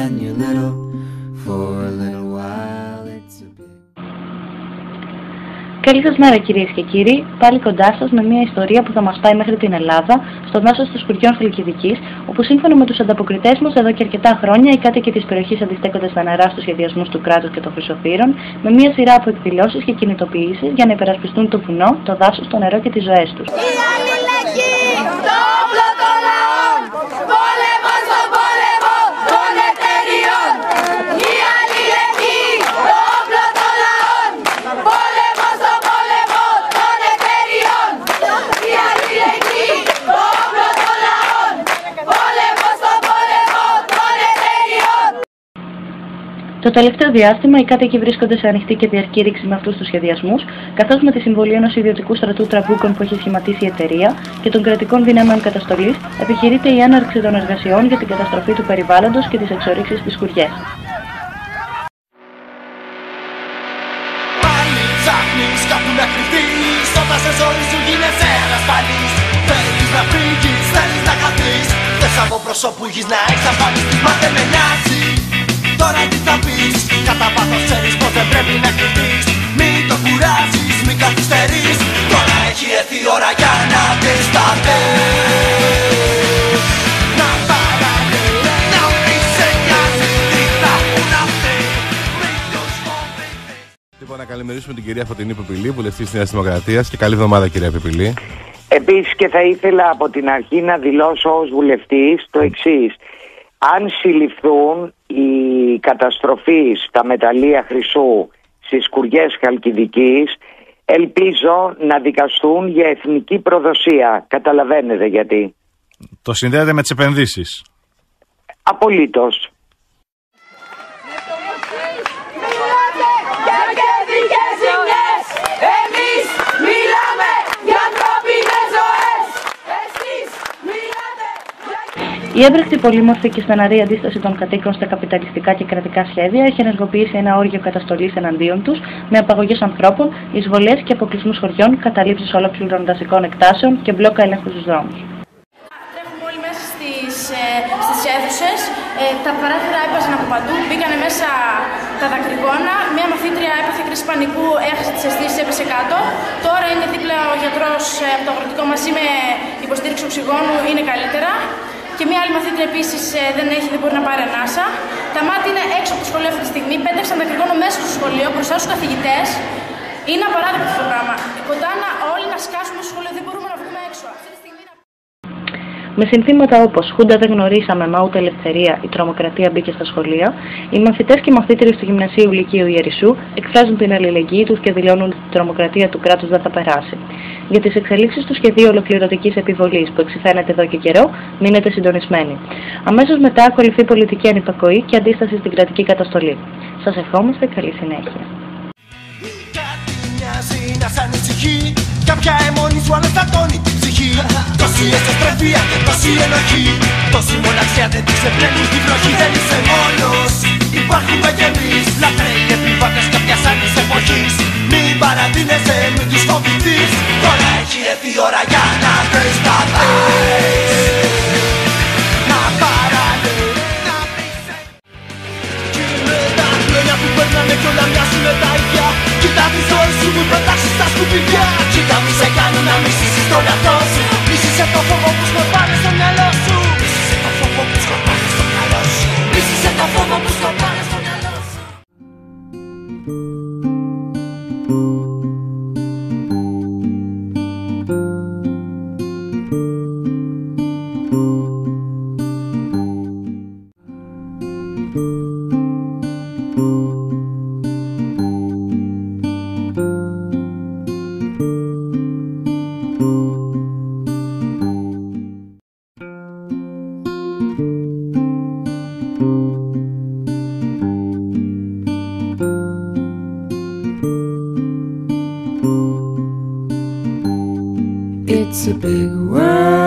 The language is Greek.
when you're little. For a little while it's a big... Καλή σας μέρα κυρίες και κύριοι, πάλι κοντά σας με μια ιστορία που θα μας πάει μέχρι την Ελλάδα, στο δάσος των Σκουριών Χαλκιδικής, όπου σύμφωνα με τους ανταποκριτές μας εδώ και αρκετά χρόνια οι κάτοικοι της περιοχής αντιστέκονται στεναρά στους σχεδιασμούς του κράτους και των χρυσοθύρων, με μια σειρά από εκδηλώσεις και κινητοποιήσεις για να υπερασπιστούν το βουνό, το δάσος, το νερό και τις ζωές τους. Το τελευταίο διάστημα, οι κάτοικοι βρίσκονται σε ανοιχτή και διαρκή ρήξη με αυτούς τους σχεδιασμούς, καθώς με τη συμβολή ενός ιδιωτικού στρατού τραμπούκων που έχει σχηματίσει η εταιρεία και των κρατικών δυνάμεων καταστολής, επιχειρείται η έναρξη των εργασιών για την καταστροφή του περιβάλλοντος και τις εξορίξεις στις σκουριές. Πάλι ψάχνεις κάπου να κρυφτείς, όταν σε ζωή σου γίνεσαι ανασφαλής. Θέλεις να φύγεις, θέλεις να χαθείς, θες από προσώπου γης να εξαφανιστείς. Μα δεν με νοιάζει. Τώρα τι θα πεις, κατά πάθος ξέρεις πως δεν πρέπει να κρυφτείς. Μην το κουράζεις, μην καθυστερείς, τώρα έχει έρθει η ώρα για να αντισταθείς. Να παραλέεις, να μην σε νοιάζει, τι θα έχουν αυτοί, μην τους φοβηθείς. Λοιπόν, να καλημερίσουμε την κυρία Φωτεινή Πιπηλή, βουλευτή της Νέας Δημοκρατίας, και καλή εβδομάδα κυρία Πιπηλή. Επίσης και θα ήθελα από την αρχή να δηλώσω ως βουλευτής το εξής. Αν συλληφθούν οι καταστροφείς στα μεταλλεία χρυσού στις σκουριές Χαλκιδικής, ελπίζω να δικαστούν για εθνική προδοσία. Καταλαβαίνετε γιατί. Το συνδέεται με τις επενδύσεις. Απολύτως. Η έμπρακτη, πολύμορφη και στεναρή αντίσταση των κατοίκων στα καπιταλιστικά και κρατικά σχέδια έχει ενεργοποιήσει ένα όργιο καταστολής εναντίον τους, με απαγωγές ανθρώπων, εισβολές και αποκλεισμούς χωριών, καταλήψεις ολόκληρων δασικών εκτάσεων και μπλόκα ελέγχου στους δρόμους. Τρέχουμε όλοι μέσα στις αίθουσες, τα παράθυρα έπαιζαν από παντού, μπήκανε μέσα τα δακρυγόνα, μια μαθήτρια έπαθε κρίση πανικού, έχασε τις αισθήσεις, έπεσε κάτω. Τώρα είναι δίπλα ο γιατρός από το αγροτικό μαζί με υποστήριξη οξυγόνου, είναι καλύτερα. Και μια άλλη μαθήτρια επίσης δεν μπορεί να πάρει ανάσα. Τα μάτια είναι έξω από το σχολείο αυτή τη στιγμή. Πέταξαν δακρυγόνο μέσα στο σχολείο μπροστά στους καθηγητές. Είναι απαράδεκτο αυτό το πράγμα. Κοντά όλοι να σκάσουμε στο σχολείο, δεν μπορούμε να βγούμε έξω. Αυτή τη στιγμή... Με συνθήματα όπως «Χούντα δεν γνωρίσαμε, μα ούτε ελευθερία, η τρομοκρατία μπήκε στα σχολεία», οι μαθητές και μαθήτριες του Γυμνασίου Λυκείου Ιερισσού εκφράζουν την αλληλεγγύη τους και δηλώνουν ότι η τρομοκρατία του κράτους δεν θα περάσει. Για τις εξελίξεις του σχεδίου ολοκληρωτικής επιβολής που εξυφαίνεται εδώ και καιρό, μείνετε συντονισμένοι. Αμέσως μετά ακολουθεί πολιτική ανυπακοή και αντίσταση στην κρατική καταστολή. Σας ευχόμαστε καλή συνέχεια. Να σ' ανησυχεί, κάποια αιμονή σου αναστατώνει την ψυχή. Τόση εσωστρεφία και τόση ενοχή, τόση μοναξιά δεν της επλένουν τη βροχή. Δεν είσαι μόνος, υπάρχουμε κι εμείς, λατρέοι επιβάτες κάποιας άλλης εποχής. Μην παραδίνεσαι, μην τους φοβηθείς, τώρα έχει έρθει η ώρα για να αντισταθείς. Να παραλέεις, να πεις. Κι με τα χρόνια που περνάνε κι όλα μοιάζουνε τα ίδια. Κοίτα τη ζωή σου μου πετάξεις στα σκουπιδιά. Κοίτα μη σε κάνουν να μισήσεις τον εαυτό σου. Μίσησε το φόβο που σκορπάνε στο μυαλό σου. Μίσησε το φόβο που σκορπάνε στο μυαλό σου. Μίσησε το φόβο που σκορπάνε στο μυαλό σου. It's a big world.